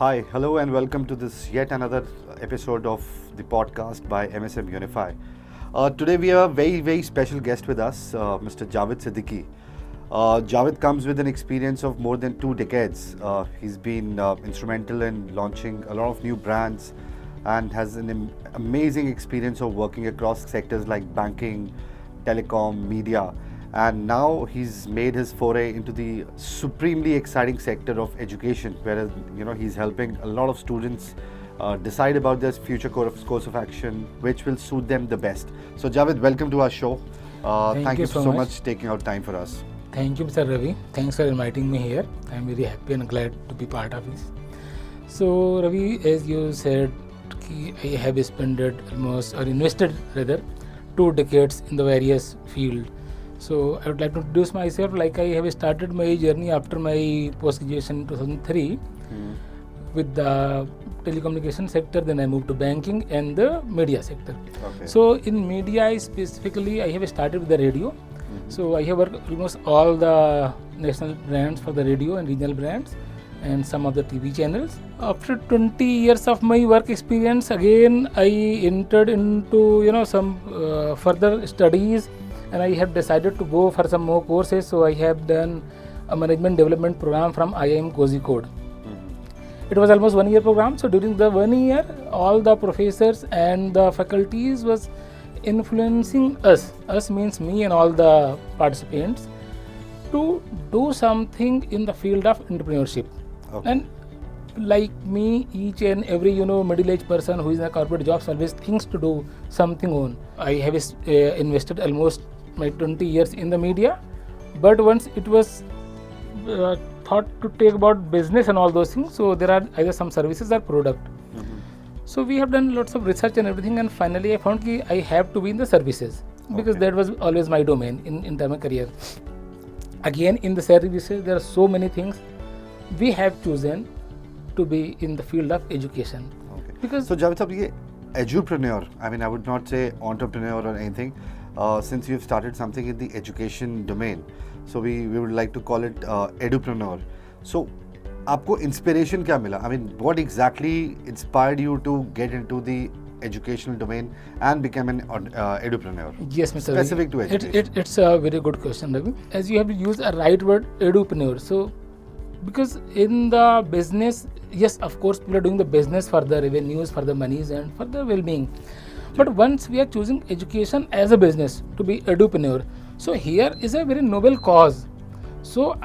Hi, hello, and welcome to this yet another episode of the podcast by MSM Unify. Today we have a very special guest with us, Mr. Javed Siddiqui. Javed comes with an experience of more than 2 decades. He's been instrumental in launching a lot of new brands and has an amazing experience of working across sectors like banking, telecom, media. And now he's made his foray into the supremely exciting sector of education, whereas he's helping a lot of students decide about their future course of action, which will suit them the best. So Javed, welcome to our show. Thank you so much taking out time for us. Thank you, Mr. Ravi. Thanks for inviting me here. I'm very happy and glad to be part of this. So Ravi, as you said, I have invested 2 decades in the various fields. So I would like to introduce myself. Like, I have started my journey after my post-graduation in 2003 with the telecommunication sector. Then I moved to banking and the media sector. Okay. So in media specifically, I have started with the radio. So I have worked almost all the national brands for the radio and regional brands and some of the TV channels. After 20 years of my work experience, again I entered into some further studies. And I have decided to go for some more courses. So I have done a management development program from IIM Kozhikode. It was almost 1 year program. So during the 1 year, all the professors and the faculties was influencing us. Us means me and all the participants, to do something in the field of entrepreneurship. Okay. And like me, each and every middle-aged person who is in a corporate job always thinks to do something on. I have invested almost my 20 years in the media, but once it was thought to take about business and all those things, so there are either some services or product. So we have done lots of research and everything, and finally I found that I have to be in the services, because that was always my domain in terms of career. Again, in the services there are so many things. We have chosen to be in the field of education. Okay. Because so Javed sahab, ye edupreneur, I would not say entrepreneur or anything, since you've started something in the education domain, so we would like to call it edupreneur. So आपको inspiration क्या मिला? What exactly inspired you to get into the educational domain and become an edupreneur? Yes, Mr. Specific Ravi. to education. It's a very good question, Ravi. As you have used a right word, edupreneur. So because in the business, yes, of course, people are doing the business for the revenues, for the monies and for the well-being. But once we are choosing education as a business to be edupreneur, so here is a very noble cause. So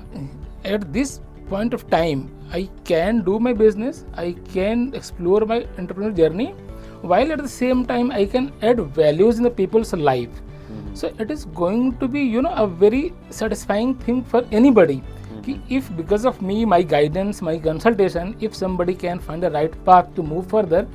at this point of time, I can do my business, I can explore my entrepreneurial journey, while at the same time I can add values in the people's life. So it is going to be a very satisfying thing for anybody. If because of me, my guidance, my consultation, if somebody can find the right path to move further,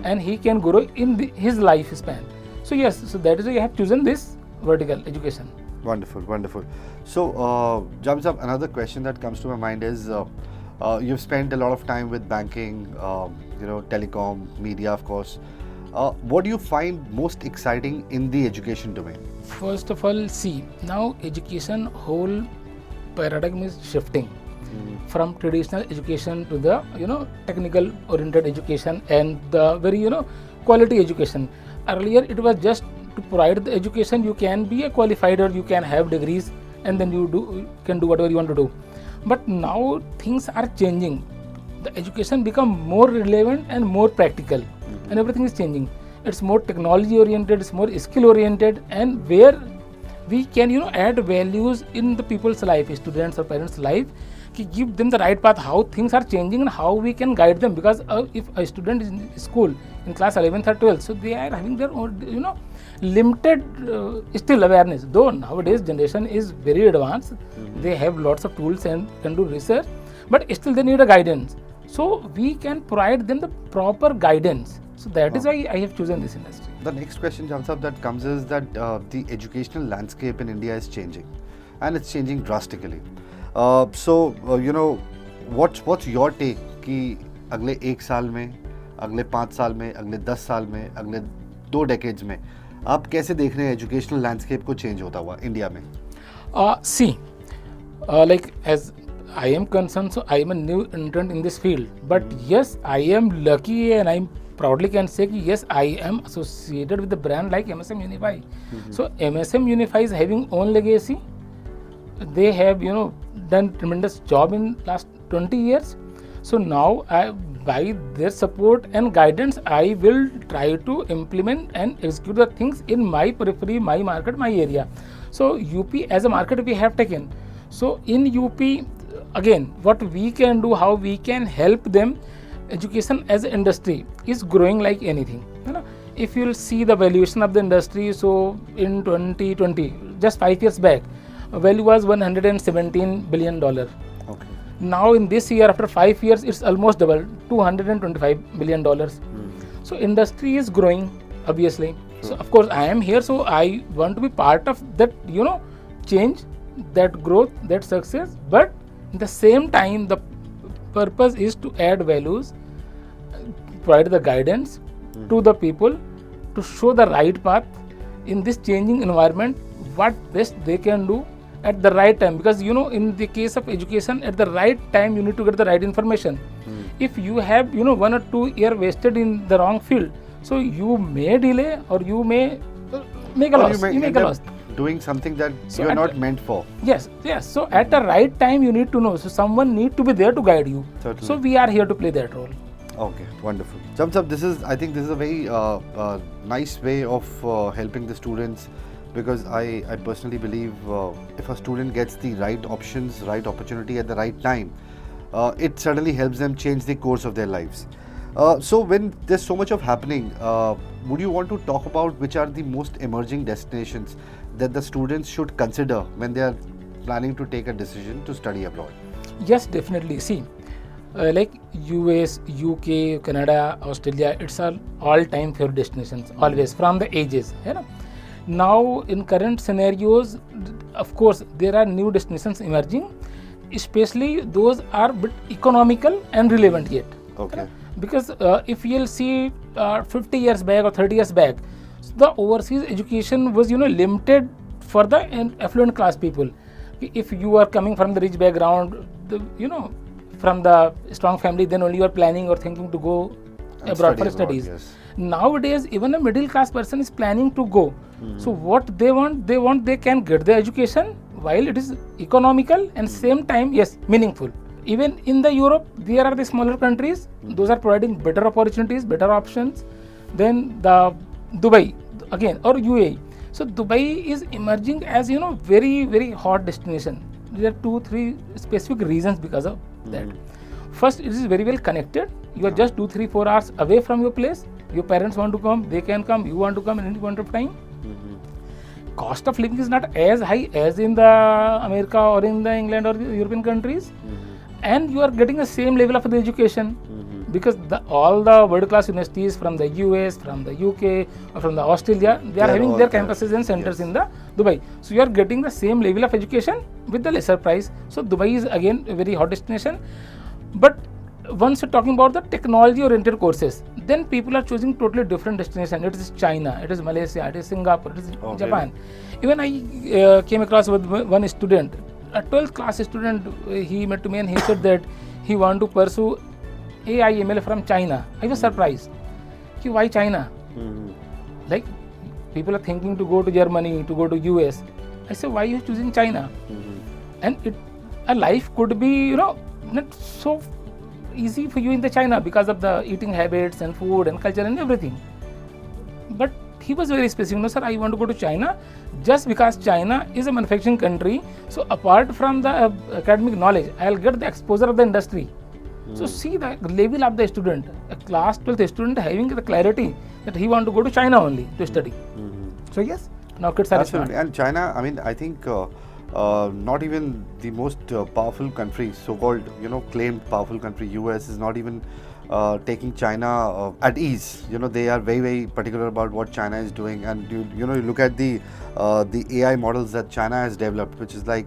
and he can grow in his lifespan. So yes, so that is why I have chosen this vertical education. Wonderful. So Javed sahab, another question that comes to my mind is, you've spent a lot of time with banking, telecom, media, of course. What do you find most exciting in the education domain? First of all, see, now education whole paradigm is shifting from traditional education to the technical oriented education and the very quality education. Earlier it was just to provide the education. You can be a qualified, or you can have degrees, and then you can do whatever you want to do. But now things are changing. The education become more relevant and more practical, and everything is changing. It's more technology oriented, it's more skill oriented, and where we can add values in the people's life, students or parents' life, give them the right path, how things are changing and how we can guide them. Because if a student is in school in class 11th or 12th, so they are having their own limited still awareness. Though nowadays generation is very advanced, they have lots of tools and can do research, but still they need a guidance. So we can provide them the proper guidance. So that is why I have chosen this industry. The next question, Javed sahab, that comes is that the educational landscape in India is changing, and it's changing drastically. What's your take कि अगले 1 साल में, अगले 5 साल में, अगले 10 साल में, अगले 2 decades में आप कैसे देख रहे हैं एजुकेशनल लैंडस्केप को चेंज होता हुआ इंडिया में? See, like as I am concerned, so I am a new entrant in this field. But yes, I am lucky and I proudly can say that yes, I am associated with the brand like MSM Unify. So MSM Unify is having own legacy. They have, done tremendous job in last 20 years. So now, by their support and guidance, I will try to implement and execute the things in my periphery, my market, my area. So UP as a market we have taken. So in UP, again, what we can do, how we can help them, education as an industry is growing like anything. If you will see the valuation of the industry, so in 2020, just 5 years back, value was $117 billion. Okay. Now in this year, after 5 years, it's almost double, $225 billion. So industry is growing, obviously. So of course I am here, so I want to be part of that, change, that growth, that success. But at the same time, the purpose is to add values, provide the guidance to the people, to show the right path in this changing environment, what best they can do at the right time. Because in the case of education, at the right time you need to get the right information. If you have 1 or 2 years wasted in the wrong field, so you may delay or you may make a loss. You make a loss doing something that you're not meant for. Yes. So at the right time you need to know. So someone need to be there to guide you. Certainly. So we are here to play that role. Okay, wonderful. I think this is a very nice way of helping the students, because I personally believe if a student gets the right options, right opportunity at the right time, it certainly helps them change the course of their lives. So when there's so much of happening, would you want to talk about which are the most emerging destinations that the students should consider when they are planning to take a decision to study abroad? Yes, definitely. See, like US, UK, Canada, Australia, it's all time favorite destinations, always, from the ages. Now in current scenarios, of course there are new destinations emerging, especially those are bit economical and relevant yet. Okay. Because if you'll see 50 years back or 30 years back, the overseas education was limited for the affluent class people. If you are coming from the rich background, from the strong family, then only you are planning or thinking to go abroad for studies. Yes. Nowadays even a middle class person is planning to go. So what they want, they can get the education while it is economical and same time, yes, meaningful. Even in the Europe, there are the smaller countries, those are providing better opportunities, better options than the Dubai again or UAE. So Dubai is emerging as very, very hot destination. There are 2-3 specific reasons because of that. First, it is very well connected. You are just 2-3-4 hours away from your place. Your parents want to come, they can come. You want to come at any point of time. Cost of living is not as high as in the America or in the England or the European countries. And you are getting the same level of the education, because all the world class universities from the US, from the UK, or from the Australia, they are having their campuses and centers in the Dubai. So you are getting the same level of education with the lesser price. So Dubai is again a very hot destination. But once you're talking about the technology oriented courses, then people are choosing totally different destination. It is China, it is Malaysia, it is Singapore, it is Japan. Even I came across with one student, a 12th class student. He met to me and he said that he want to pursue AI ML from China. I was surprised. Why China? Like people are thinking to go to Germany, to go to US. I said, why are you choosing China? And a life could be not so easy for you in the China because of the eating habits and food and culture and everything. But he was very specific. No sir, I want to go to China just because China is a manufacturing country. So apart from the academic knowledge, I'll get the exposure of the industry. So see the level of the student, a class 12th student having the clarity that he want to go to China only to study. So yes, now kids are smart. And China, I think not even the most powerful country, so-called claimed powerful country, US, is not even taking China at ease. They are very, very particular about what China is doing. And you look at the AI models that China has developed, which is like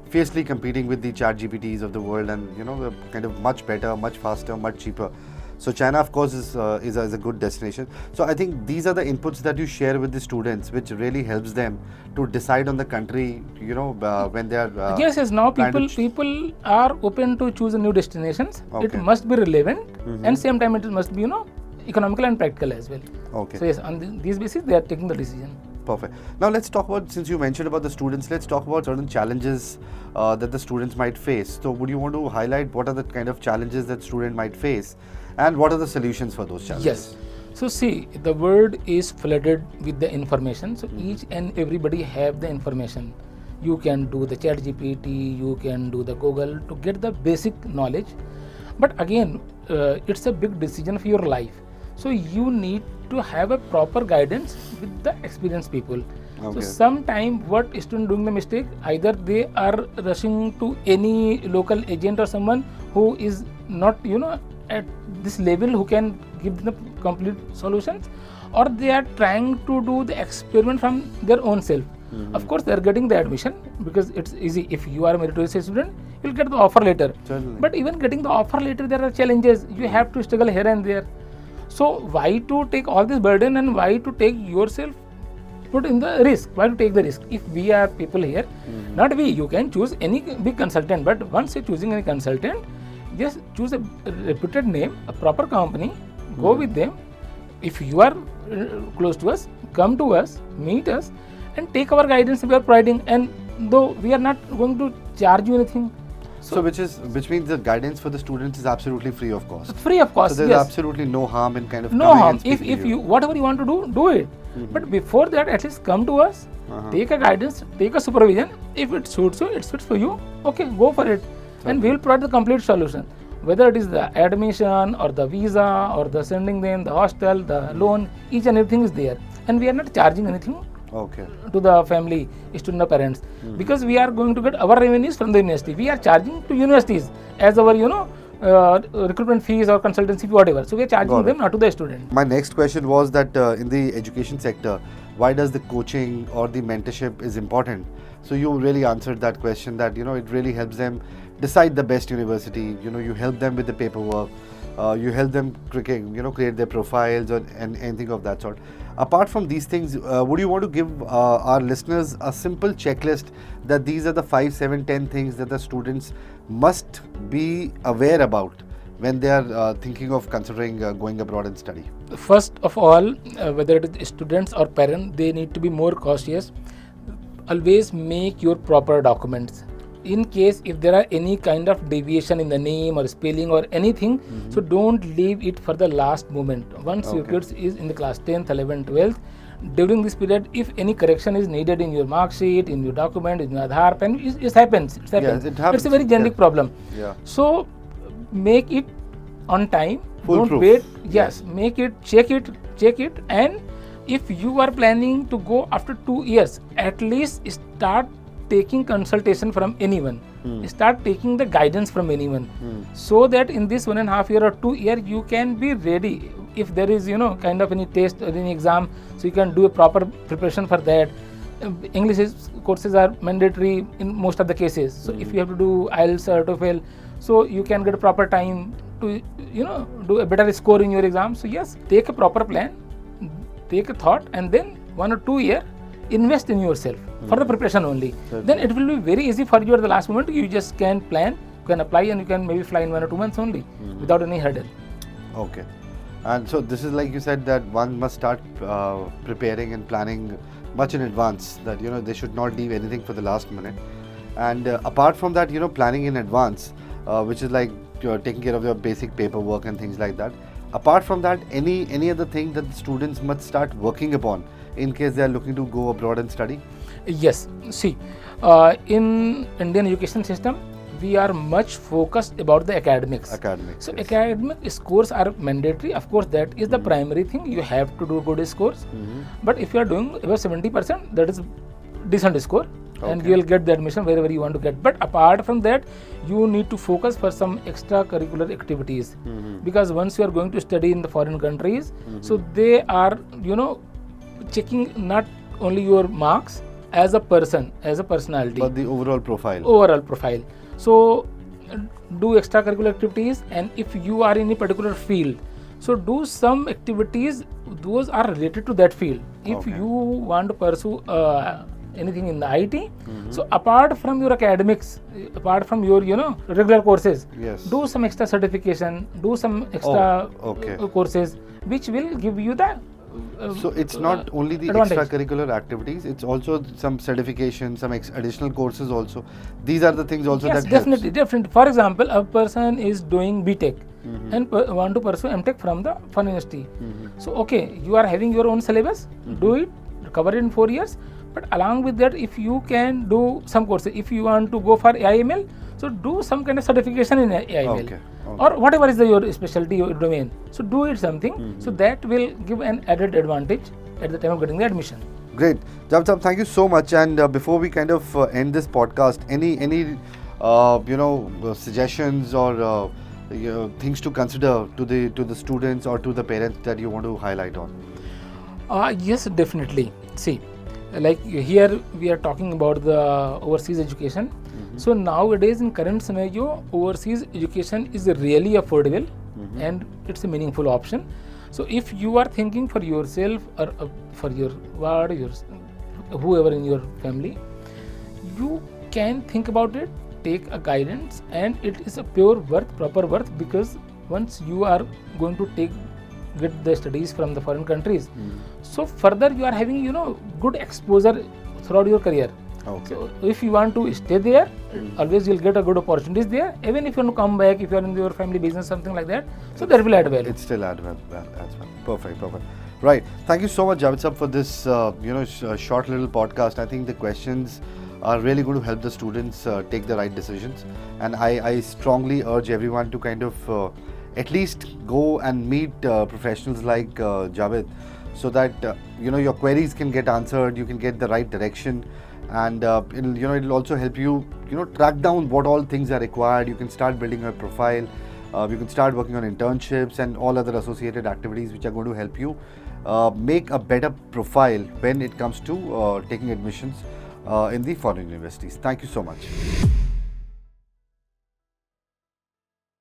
fiercely competing with the chat GPTs of the world, and they're kind of much better, much faster, much cheaper. So China, of course, is a good destination. So I think these are the inputs that you share with the students, which really helps them to decide on the country. When they are Yes. Now trying to people are open to choose new destinations. It Okay. must be relevant, and same time it must be economical and practical as well. Okay. So yes, on these basis they are taking the decision. Perfect. Now let's talk about, since you mentioned about the students, let's talk about certain challenges that the students might face. So would you want to highlight what are the kind of challenges that student might face, and what are the solutions for those challenges? Yes. So see, the world is flooded with the information. So each and everybody have the information. You can do the chat GPT, you can do the Google to get the basic knowledge. But again, it's a big decision for your life. So you need to have a proper guidance with the experienced people. Okay. So sometime what student doing the mistake, either they are rushing to any local agent or someone who is not at this level who can give them complete solutions, or they are trying to do the experiment from their own self. Of course they are getting the admission because it's easy. If you are a meritorious student, you'll get the offer letter. Certainly. But even getting the offer letter, there are challenges. You have to struggle here and there. So why to take all this burden, and why to take yourself put in the risk? Why to take the risk? If we are people here, not we, you can choose any big consultant, but once you're choosing any consultant, just choose a reputed name, a proper company, go with them. If you are close to us, come to us, meet us, and take our guidance we are providing. And though we are not going to charge you anything. So which means the guidance for the students is absolutely free of cost. Free of cost. So there's yes. absolutely no harm in kind of No coming harm. and speaking If to you whatever you want to do it. But before that, at least come to us, take a guidance, take a supervision. If it suits you, it suits for you. Okay, go for it, and we will provide the complete solution. Whether it is the admission or the visa or the sending them, the hostel, the loan, each and everything is there, and we are not charging anything Okay. to the family, student or parents, because we are going to get our revenues from the university. We are charging to universities as our recruitment fees or consultancy fee, whatever. So we are charging them, not to the student. My next question was that in the education sector, why does the coaching or the mentorship is important? So you really answered that question, that it really helps them decide the best university. You help them with the paperwork, you help them create their profiles and anything of that sort. Apart from these things, would you want to give our listeners a simple checklist that these are the 5, 7, 10 things that the students must be aware about when they are thinking of considering going abroad and study? First of all, whether it is students or parents, they need to be more cautious. Always make your proper documents. In case if there are any kind of deviation in the name or spelling or anything, so don't leave it for the last moment. Once your kids is in the class 10th, 11th, 12th, during this period, if any correction is needed in your mark sheet, in your document, in your Aadhaar pen, it happens. It happens. Yes, it happens. It's a very generic problem. Yeah. So make it on time. Foolproof. Don't wait. Yes, make it, check it, and if you are planning to go after 2 years, at least start taking consultation from anyone. Start taking the guidance from anyone, so that in this 1.5 year or 2 year you can be ready. If there is kind of any test or any exam, so you can do a proper preparation for that. English courses are mandatory in most of the cases. So if you have to do IELTS or TOEFL, so you can get a proper time to do a better score in your exam. So yes, take a proper plan, take a thought, and then 1 or 2 year invest in yourself for the preparation only. Then it will be very easy for you at the last moment. You just can plan, you can apply, and you can maybe fly in 1 or 2 months only without any hurdle. Okay. And so this is like you said, that one must start preparing and planning much in advance, that they should not leave anything for the last minute. And apart from that, planning in advance, which is like taking care of your basic paperwork and things like that. Apart from that, any other thing that the students must start working upon in case they are looking to go abroad and study? Yes. See, in Indian education system, we are much focused about the academics. So yes. academic scores are mandatory. Of course, that is the primary thing. You have to do good scores. But if you are doing about 70%, that is decent score. And you will get the admission wherever you want to get. But apart from that, you need to focus for some extracurricular activities, because once you are going to study in the foreign countries, so they are checking not only your marks as a person, as a personality, but the overall profile. So do extracurricular activities, and if you are in a particular field, so do some activities those are related to that field. If Okay. you want to pursue anything in the IT, so apart from your academics, apart from your regular courses, Yes. do some extra certification, do some extra okay. courses which will give you the So it's not only the advantage. extracurricular activities, it's also some certification, some additional courses also. These are the things also Yes, that definitely, definitely. For example, a person is doing BTech and want to pursue MTech from the foreign university. So, okay, you are having your own syllabus, do it, cover it in 4 years. But along with that, if you can do some courses, if you want to go for AIML, so do some kind of certification in AIML. Okay, Or whatever is your specialty, your domain. So, do it something. So, that will give an added advantage at the time of getting the admission. Great. Javed Saab, thank you so much. And before we kind of end this podcast, any suggestions or things to consider to the students or to the parents that you want to highlight on? Yes, definitely. See, like here we are talking about the overseas education. So nowadays in current scenario, overseas education is really affordable and it's a meaningful option. So if you are thinking for yourself or for your ward, whoever in your family, you can think about it, take a guidance, and it is a pure worth, proper worth, because once you are going to get the studies from the foreign countries, so further you are having good exposure throughout your career. Okay. So if you want to stay there, always you'll get a good opportunities there. Even if you want to come back, if you are in your family business, something like that, so that will add value. It still add value as well. Perfect. Right. Thank you so much, Javed Saab, for this short little podcast. I think the questions are really going to help the students take the right decisions, and I strongly urge everyone to kind of at least go and meet professionals like Javed, so that your queries can get answered, you can get the right direction, and it'll also help you track down what all things are required. You can start building a profile, you can start working on internships and all other associated activities which are going to help you make a better profile when it comes to taking admissions in the foreign universities. Thank you so much.